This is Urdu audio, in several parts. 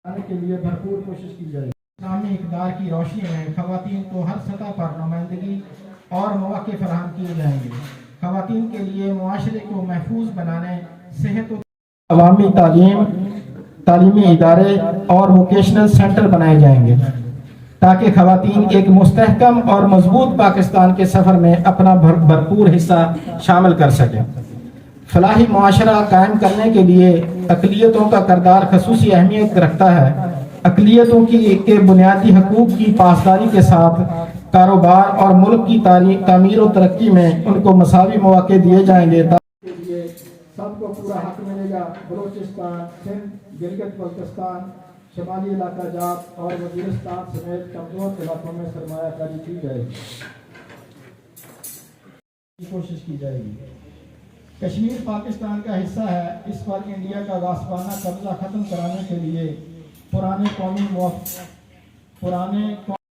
کے لیے بھرپور کوشش کی جائے گی۔ اسلامی اقدار کی روشنی میں خواتین کو ہر سطح پر نمائندگی اور مواقع فراہم کیے جائیں گے۔ خواتین کے لیے معاشرے کو محفوظ بنانے، صحت و عوامی تعلیمی ادارے اور ووکیشنل سینٹر بنائے جائیں گے تاکہ خواتین ایک مستحکم اور مضبوط پاکستان کے سفر میں اپنا بھرپور حصہ شامل کر سکیں۔ فلاحی معاشرہ قائم کرنے کے لیے اقلیتوں کا کردار خصوصی اہمیت رکھتا ہے۔ اقلیتوں کے بنیادی حقوق کی پاسداری کے ساتھ کاروبار اور ملک کی تعمیر و ترقی میں ان کو مساوی مواقع دیے جائیں گے تاکہ سب کو پورا حق ملے گا۔ بلوچستان، سندھ، گلگت بلتستان، شمالی علاقہ جات اور وزیرستان سمیت کمزور علاقوں میں سرمایہ کاری کی جائے گی، کوشش کی جائے گی۔ کشمیر پاکستان کا حصہ ہے، اس پر انڈیا کا غاصبانہ قبضہ ختم کرانے کے لیے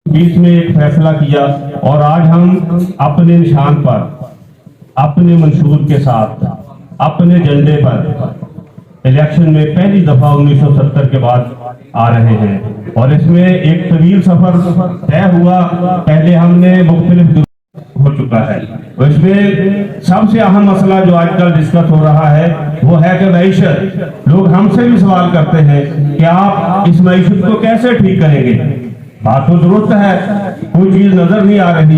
بیچ میں ایک فیصلہ کیا اور آج ہم اپنے نشان پر، اپنے منشور کے ساتھ، اپنے جھنڈے پر الیکشن میں پہلی دفعہ 1970 کے بعد آ رہے ہیں اور اس میں ایک طویل سفر طے ہوا۔ پہلے ہم نے مختلف ہو چکا ہے، اس میں سب سے اہم مسئلہ جو آج کل ڈسکس ہو رہا ہے وہ ہے کہ معیشت۔ لوگ ہم سے بھی سوال کرتے ہیں کہ آپ اس معیشت کو کیسے ٹھیک کریں گے؟ بات تو درست ہے، کوئی چیز نظر نہیں آ رہی،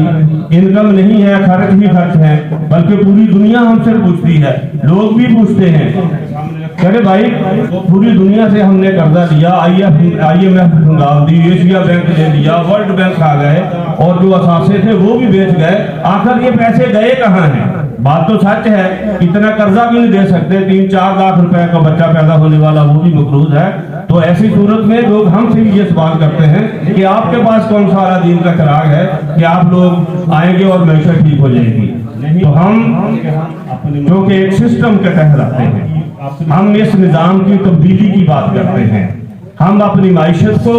انکم نہیں ہے، خرچ ہی خرچ ہے، بلکہ پوری دنیا ہم سے پوچھتی ہے، لوگ بھی پوچھتے ہیں کہ بھائی پوری دنیا سے ہم نے قرضہ لیا، آئی ایم ایف ڈال دی، ایشیا بینک لے لیا، ورلڈ بینک آ گئے اور جو اثاثے تھے وہ بھی بیچ گئے، آخر یہ پیسے گئے کہاں ہیں؟ بات تو سچ ہے، اتنا قرضہ بھی نہیں دے سکتے، 3-4 لاکھ روپے کا بچہ پیدا ہونے والا وہ بھی مقروض ہے۔ تو ایسی صورت میں لوگ ہم سے یہ سوال کرتے ہیں کہ آپ کے پاس کون سا اعلیٰ دین کا چراغ ہے کہ آپ لوگ آئیں گے اور معیشت ٹھیک ہو جائے گی؟ تو ہم کیونکہ ایک سسٹم کے تحت رہتے ہیں، ہم اس نظام کی تبدیلی کی بات کرتے ہیں۔ ہم اپنی معیشت کو،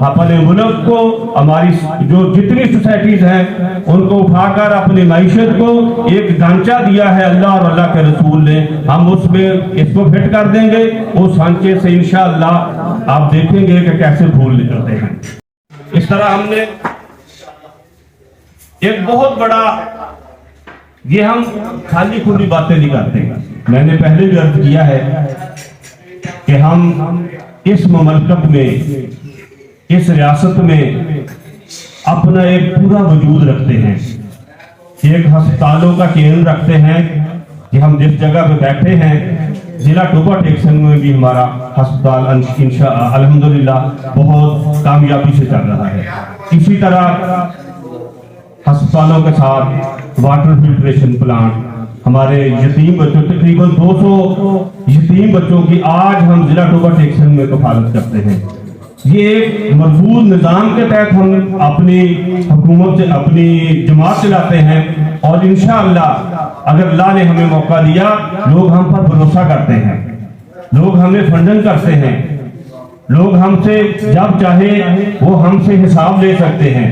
اپنے ملک کو، ہماری جو جتنی سوسائٹیز ہیں ان کو اٹھا کر اپنی معیشت کو ایک ڈھانچہ دیا ہے اللہ اور اللہ کے رسول نے، ہم اس میں اس کو فٹ کر دیں گے۔ اس ڈھانچے سے انشاءاللہ آپ دیکھیں گے کہ کیسے پھول نکلتے ہیں۔ اس طرح ہم نے ایک بہت بڑا، یہ ہم خالی کھلی باتیں نہیں کرتے، میں نے پہلے بھی عرض کیا ہے کہ ہم اس مملکت میں، اس ریاست میں اپنا ایک پورا وجود رکھتے ہیں، ایک ہسپتالوں کا چین رکھتے ہیں کہ ہم جس جگہ پہ بیٹھے ہیں، ضلع ٹوبا ٹیکسن میں بھی ہمارا ہسپتال الحمدللہ بہت کامیابی سے چل رہا ہے۔ اسی طرح ہسپتالوں کے ساتھ واٹر فلٹریشن پلانٹ، ہمارے یتیم بچوں، تقریباً 200 یتیم بچوں کی آج ہم ضلع ٹوبا ٹیکسن میں کفالت کرتے ہیں۔ یہ ایک مضبوط نظام کے تحت ہم اپنی حکومت سے اپنی جماعت چلاتے ہیں اور انشاءاللہ اگر اللہ نے ہمیں موقع دیا، لوگ ہم پر بھروسہ کرتے ہیں، لوگ ہمیں فنڈنگ کرتے ہیں، لوگ ہم سے جب چاہے وہ ہم سے حساب لے سکتے ہیں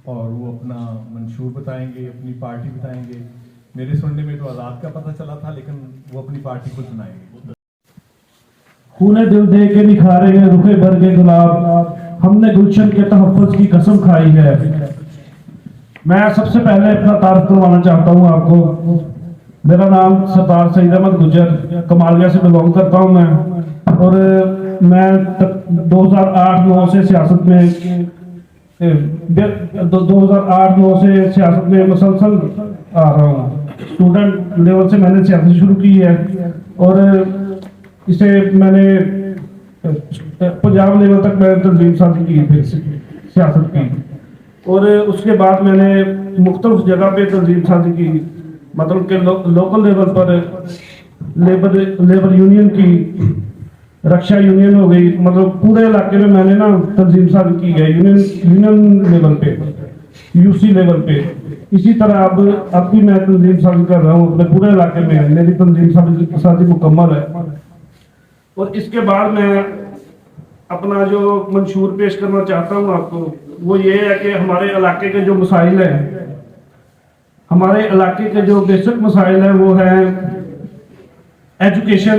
اور وہ اپنا منشور بتائیں گے، اپنی پارٹی بتائیں گے۔ میرے سننے میں تو آزاد کا پتہ چلا تھا، لیکن وہ اپنی پارٹی کو سنائیں گے۔ خونے دل دے کے نکھارے ہیں رخے بھر کے گلاب، ہم نے گلشن کے تحفظ کی قسم کھائی ہے۔ میں سب سے پہلے اپنا تعارف کروانا چاہتا ہوں آپ کو۔ میرا نام سردار سعید احمد گجر، کمالیہ سے بلونگ کرتا ہوں میں، اور میں 2008-9 سے سیاست میں 2008-9 سے سیاست میں مسلسل آ رہا ہوں۔ اسٹوڈنٹ لیول سے میں نے سیاست شروع کی ہے اور اسے میں نے پنجاب لیول تک میں نے تنظیم سازی کی، پھر سیاست کی، اور اس کے بعد میں نے مختلف جگہ پہ تنظیم سازی کی، مطلب کہ لوکل لیول پر لیبر یونین کی، رکشا یونین ہو گئی، مطلب پورے علاقے میں میں نے نا تنظیم سازی کی ہے، یونین لیول پہ، یو سی لیول پہ۔ اسی طرح اب بھی میں تنظیم سازی کر رہا ہوں اپنے پورے علاقے میں، میری تنظیم سازی مکمل ہے۔ اور اس کے بعد میں اپنا جو منشور پیش کرنا چاہتا ہوں آپ کو، وہ یہ ہے کہ ہمارے علاقے کے جو مسائل ہیں، ہمارے علاقے کے جو بیسک مسائل ہیں وہ ہیں ایجوکیشن،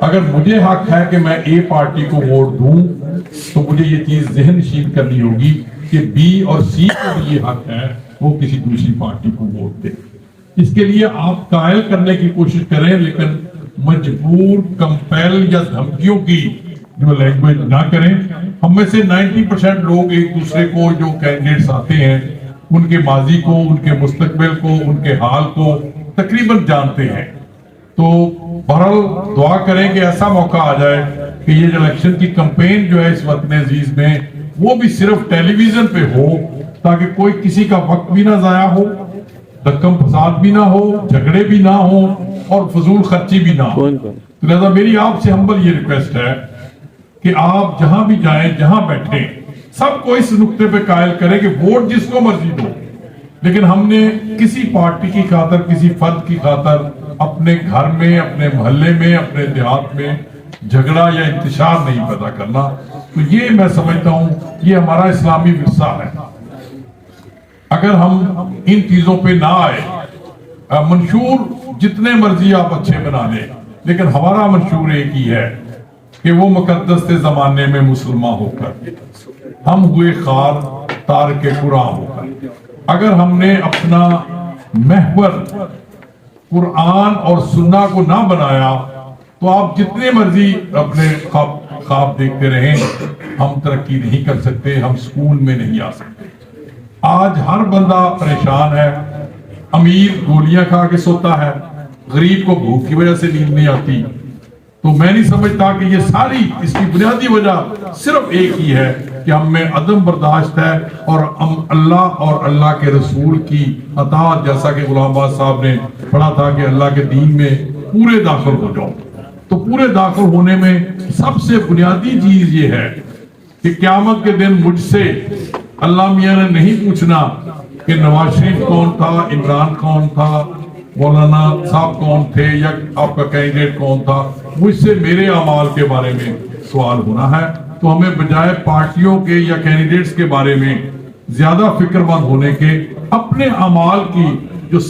اگر مجھے حق ہے کہ میں اے پارٹی کو ووٹ دوں تو مجھے یہ چیز ذہن نشین کرنی ہوگی کہ بی اور سی کو بھی یہ حق ہے وہ کسی دوسری پارٹی کو ووٹ دے. اس کے لیے آپ قائل کرنے کی کوشش کریں لیکن مجبور کمپیل یا دھمکیوں کی جو لینگویج نہ کریں. ہم میں سے 90% لوگ ایک دوسرے کو جو کینڈیڈیٹس آتے ہیں ان کے ماضی کو, ان کے مستقبل کو, ان کے حال کو تقریباً جانتے ہیں. تو بہرحال دعا کریں کہ ایسا موقع آ جائے کہ یہ جو الیکشن کی کمپین جو ہے اس وطن عزیز میں وہ بھی صرف ٹیلی ویژن پہ ہو تاکہ کوئی کسی کا وقت بھی نہ ضائع ہو, دھکم فساد بھی نہ ہو, جھگڑے بھی نہ ہو اور فضول خرچی بھی نہ ہو. تو لہذا میری آپ سے ہمبل یہ ریکویسٹ ہے کہ آپ جہاں بھی جائیں, جہاں بیٹھیں, سب کو اس نقطے پہ قائل کریں کہ ووٹ جس کو مرضی دو, لیکن ہم نے کسی پارٹی کی خاطر, کسی فرد کی خاطر اپنے گھر میں, اپنے محلے میں, اپنے دیہات میں جھگڑا یا انتشار نہیں پیدا کرنا. تو یہ میں سمجھتا ہوں یہ ہمارا اسلامی ورثہ ہے. اگر ہم ان چیزوں پہ نہ آئے, منشور جتنے مرضی آپ اچھے بنا لیں لیکن ہمارا منشور ایک ہی ہے کہ وہ مقدس سے زمانے میں مسلمان ہو کر ہم ہوئے خار تارک قرآن ہو کر. اگر ہم نے اپنا محور قرآن اور سنہ کو نہ بنایا تو آپ جتنے مرضی اپنے خواب دیکھتے رہیں, ہم ترقی نہیں کر سکتے, ہم سکون میں نہیں آ سکتے. آج ہر بندہ پریشان ہے. امیر گولیاں کھا کے سوتا ہے, غریب کو بھوک کی وجہ سے نیند نہیں آتی. تو میں نہیں سمجھتا کہ یہ ساری اس کی بنیادی وجہ صرف ایک ہی ہے کہ ہم میں عدم برداشت ہے اور ہم اللہ اور اللہ کے رسول کی اطاعت, جیسا کہ غلام آباد صاحب نے پڑھا تھا کہ اللہ کے دین میں پورے داخل ہو جاؤ. تو پورے داخل ہونے میں سب سے بنیادی چیز یہ ہے کہ قیامت کے دن مجھ سے اللہ میاں نے نہیں پوچھنا کہ نواز شریف کون تھا, عمران کون تھا, مولانا صاحب کون تھے یا آپ کا کینڈیڈیٹ کون تھا. مجھ سے میرے اعمال کے بارے میں سوال ہونا ہے. تو ہمیں بجائے پارٹیوں کے یا کینڈیڈیٹس کے بارے میں زیادہ فکر مند ہونے کے اپنے اعمال کی جو